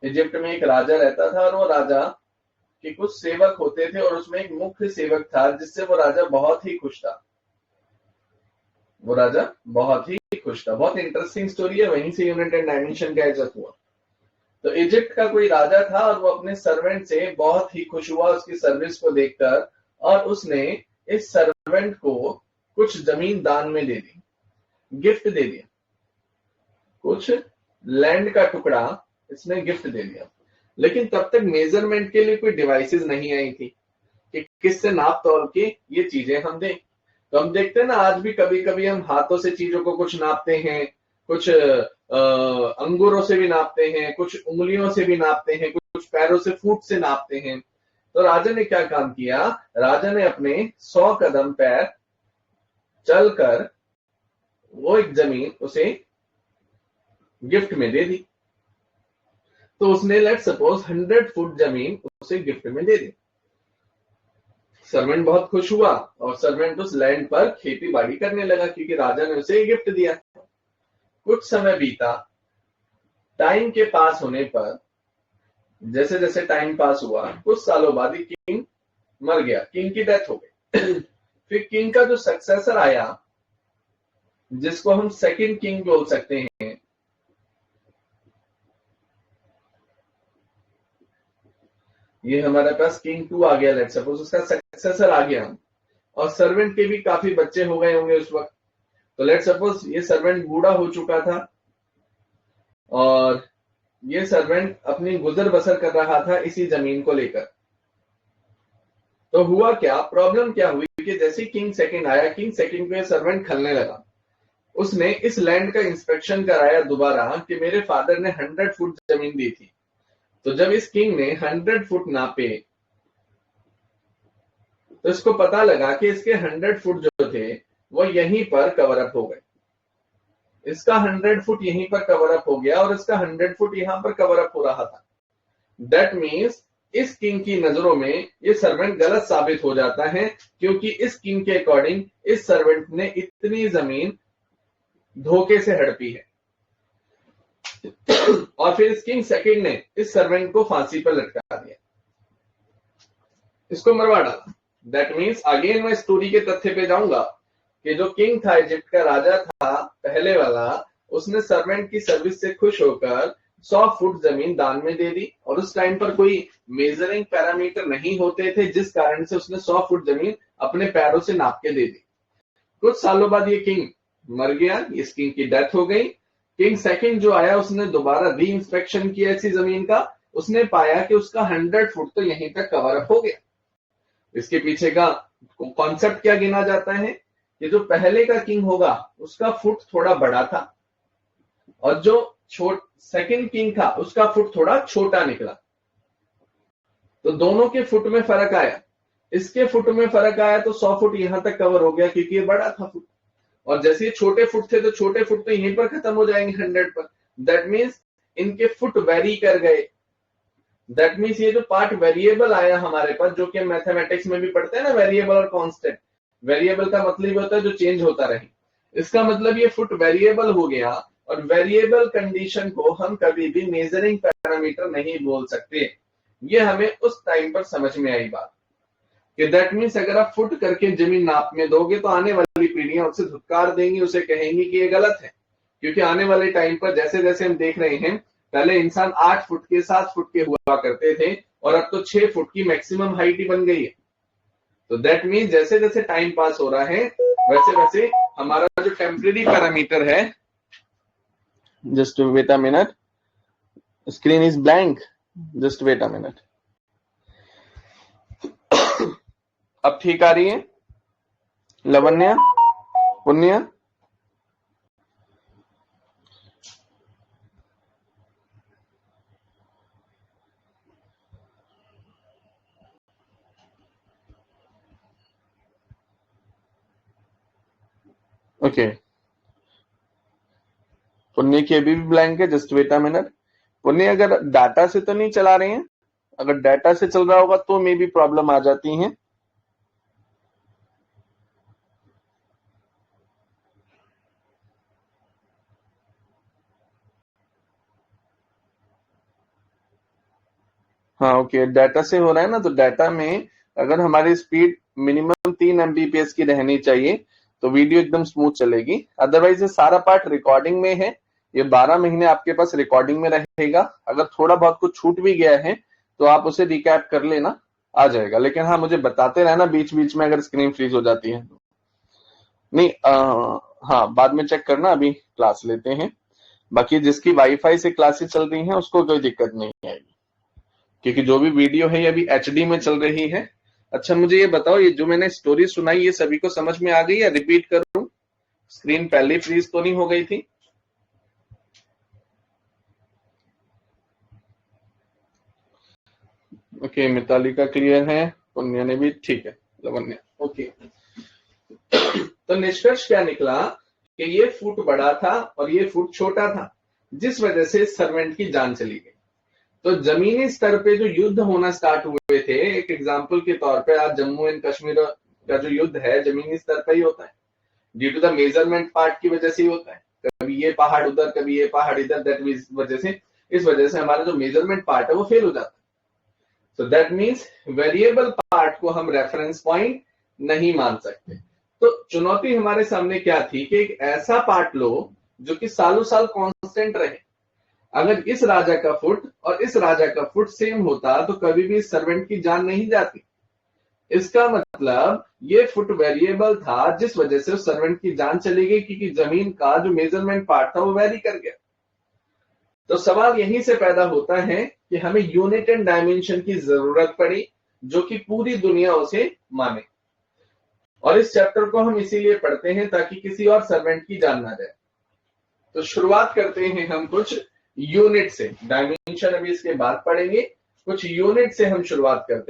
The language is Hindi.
इजिप्ट में एक राजा रहता था और वो राजा के कुछ सेवक होते थे और उसमें एक मुख्य सेवक था जिससे वो राजा बहुत ही खुश था। वो राजा बहुत ही खुश था। बहुत इंटरेस्टिंग स्टोरी है, वहीं से यूनिट एंड डायमेंशन का इजाद हुआ। तो इजिप्ट का कोई राजा था और वो अपने सर्वेंट से बहुत ही खुश हुआ उसकी सर्विस को देखकर, और उसने इस सर्वेंट को कुछ जमीन दान में दे दी, गिफ्ट दे दिया। कुछ लैंड का टुकड़ा इसने गिफ्ट दे दिया। लेकिन तब तक मेजरमेंट के लिए कोई डिवाइसेस नहीं आई थी कि किससे नाप तोल के ये चीजें हम दें। तो हम देखते हैं ना, आज भी कभी कभी हम हाथों से चीजों को कुछ नापते हैं, कुछ अंगूरों से भी नापते हैं, कुछ उंगलियों से भी नापते हैं, कुछ पैरों से, फुट से नापते हैं। तो राजा ने क्या काम किया, राजा ने अपने 100 कदम पैर चलकर वो एक जमीन उसे गिफ्ट में दे दी। तो उसने लेट सपोज 100 फुट जमीन उसे गिफ्ट में दे दी। सर्वेंट बहुत खुश हुआ और सर्वेंट उस लैंड पर खेती बाड़ी करने लगा क्योंकि राजा ने उसे गिफ्ट दिया। कुछ समय बीता। टाइम के पास होने पर, जैसे जैसे टाइम पास हुआ, कुछ सालों बाद ही किंग मर गया, किंग की डेथ हो गई। फिर किंग का जो सक्सेसर आया, जिसको हम सेकंड किंग बोल सकते हैं, ये हमारे पास किंग 2 आ गया, लेट सपोज उसका सक्सेसर आ गया, और सर्वेंट के भी काफी बच्चे हो गए होंगे उस वक्त। तो लेट सपोज ये सर्वेंट बूढ़ा हो चुका था और ये सर्वेंट अपनी गुजर बसर कर रहा था इसी जमीन को लेकर। तो हुआ क्या, प्रॉब्लम क्या हुई कि जैसे किंग सेकंड आया, किंग सेकंड को ये सर्वेंट खलने लगा। उसने इस लैंड का इंस्पेक्शन कराया दोबारा कि मेरे फादर ने 100 फुट जमीन दी थी। तो जब इस किंग ने 100 फुट नापे तो इसको पता लगा कि इसके 100 फुट जो थे वो यहीं पर कवर अप हो गए। इसका 100 फुट यहीं पर कवर अप हो गया और इसका 100 फुट यहां पर कवर अप हो रहा था। दैट मीन्स इस किंग की नजरों में ये सर्वेंट गलत साबित हो जाता है, क्योंकि इस किंग के अकॉर्डिंग इस सर्वेंट ने इतनी जमीन धोखे से हड़पी है। और फिर इस किंग सेकंड ने इस सर्वेंट को फांसी पर लटका दिया, इसको मरवा डाला। दैट मीन्स अगेन मैं स्टोरी के तथ्य पे जाऊंगा कि जो किंग था, इजिप्ट का राजा था पहले वाला, उसने सर्वेंट की सर्विस से खुश होकर 100 फुट जमीन दान में दे दी। और उस टाइम पर कोई मेजरिंग पैरामीटर नहीं होते थे, जिस कारण से उसने 100 फुट जमीन अपने पैरों से नाप के दे दी। कुछ सालों बाद ये किंग मर गया, इस किंग की डेथ हो गई। किंग सेकंड जो आया उसने दोबारा री इंस्पेक्शन किया इसी जमीन का। उसने पाया कि उसका 100 फुट तो यहीं तक कवर अप हो गया। इसके पीछे का कॉन्सेप्ट क्या गिना जाता है कि जो पहले का किंग होगा उसका फुट थोड़ा बड़ा था और जो सेकंड किंग था उसका फुट थोड़ा छोटा निकला। तो दोनों के फुट में फर्क आया। इसके फुट में फर्क आया तो 100 फुट यहां तक कवर हो गया क्योंकि ये बड़ा था फुट, और जैसे ये छोटे फुट थे तो छोटे फुट तो यहीं पर खत्म हो जाएंगे 100 पर। दैट मीन्स इनके फुट वेरी कर गए। दैट मीन्स ये जो पार्ट वेरिएबल आया हमारे पास, जो कि हम मैथमेटिक्स में भी पढ़ते हैं ना, वेरिएबल और कांस्टेंट। वेरिएबल का मतलब होता है जो चेंज होता रहे, इसका मतलब ये फुट वेरिएबल हो गया। और वेरिएबल कंडीशन को हम कभी भी मेजरिंग पैरामीटर नहीं बोल सकते। ये हमें उस टाइम पर समझ में आई बात कि दैट मीन्स अगर आप फुट करके जमीन नाप में दोगे तो आने वाली पीढ़ियां उससे धुतकार देंगी, उसे कहेंगी कि ये गलत है। क्योंकि आने वाले टाइम पर जैसे जैसे हम देख रहे हैं, पहले इंसान 8 फुट के 7 फुट के हुआ करते थे और अब तो 6 फुट की मैक्सिमम हाइट ही बन गई है। तो दैट मीन्स जैसे जैसे टाइम पास हो रहा है वैसे वैसे हमारा जो टेम्परेरी पैरामीटर है, just wait a minute, screen is blank, just wait a minute. अब ठीक आ रही है लवण्य, पुण्य? ओके, पुण्य की अभी भी ब्लैंक है, जस्ट वेट अ मिनट। पुण्य अगर डाटा से तो नहीं चला रहे हैं? अगर डाटा से चल रहा होगा तो मे भी प्रॉब्लम आ जाती है। हाँ ओके, डाटा से हो रहा है ना, तो डाटा में अगर हमारी स्पीड मिनिमम 3 Mbps की रहनी चाहिए तो वीडियो एकदम स्मूथ चलेगी। अदरवाइज ये सारा पार्ट रिकॉर्डिंग में है, ये 12 महीने आपके पास रिकॉर्डिंग में रहेगा। अगर थोड़ा बहुत कुछ छूट भी गया है तो आप उसे रिकैप कर लेना, आ जाएगा। लेकिन हाँ, मुझे बताते रहना बीच बीच में अगर स्क्रीन फ्रीज हो जाती है तो। नहीं हाँ, बाद में चेक करना, अभी क्लास लेते हैं। बाकी जिसकी वाईफाई से क्लासेस चल रही हैं उसको कोई दिक्कत नहीं आएगी, क्योंकि जो भी वीडियो है ये अभी एचडी में चल रही है। अच्छा मुझे ये बताओ, ये जो मैंने स्टोरी सुनाई ये सभी को समझ में आ गई या रिपीट करूं? स्क्रीन पहले फ्रीज तो नहीं हो गई थी? ओके, मिताली का क्लियर है, पुण्य ने भी, ठीक है, लवन्य ओके। तो निष्कर्ष क्या निकला कि ये फुट बड़ा था और ये फुट छोटा था, जिस वजह से सर्वेंट की जान चली गई। तो जमीनी स्तर पे जो युद्ध होना स्टार्ट हुए थे, एक एग्जांपल के तौर पे आज जम्मू एंड कश्मीर का जो युद्ध है जमीनी स्तर पर ही होता है, due to the measurement part की वजह से ही होता है। कभी ये पहाड़ उधर, कभी ये पहाड़ इधर, दैट वजह से, इस वजह से हमारा जो मेजरमेंट पार्ट है वो फेल हो जाता है। So that means variable part को हम रेफरेंस पॉइंट नहीं मान सकते। तो चुनौती हमारे सामने क्या थी कि एक ऐसा पार्ट लो जो कि सालों साल कांस्टेंट रहे। अगर इस राजा का फुट और इस राजा का फुट सेम होता तो कभी भी सर्वेंट की जान नहीं जाती। इसका मतलब ये फुट वेरिएबल था, जिस वजह से उस सर्वेंट की जान चली गई, क्योंकि जमीन का जो मेजरमेंट पार्ट था वो वेरी कर गया। तो सवाल यहीं से पैदा होता है कि हमें यूनिट एंड डायमेंशन की जरूरत पड़ी, जो कि पूरी दुनिया उसे माने। और इस चैप्टर को हम इसीलिए पढ़ते हैं ताकि किसी और सर्वेंट की जान ना जाए। तो शुरुआत करते हैं हम कुछ यूनिट से, डायमेंशन अभी इसके बाद पढ़ेंगे, कुछ यूनिट से हम शुरुआत करते हैं।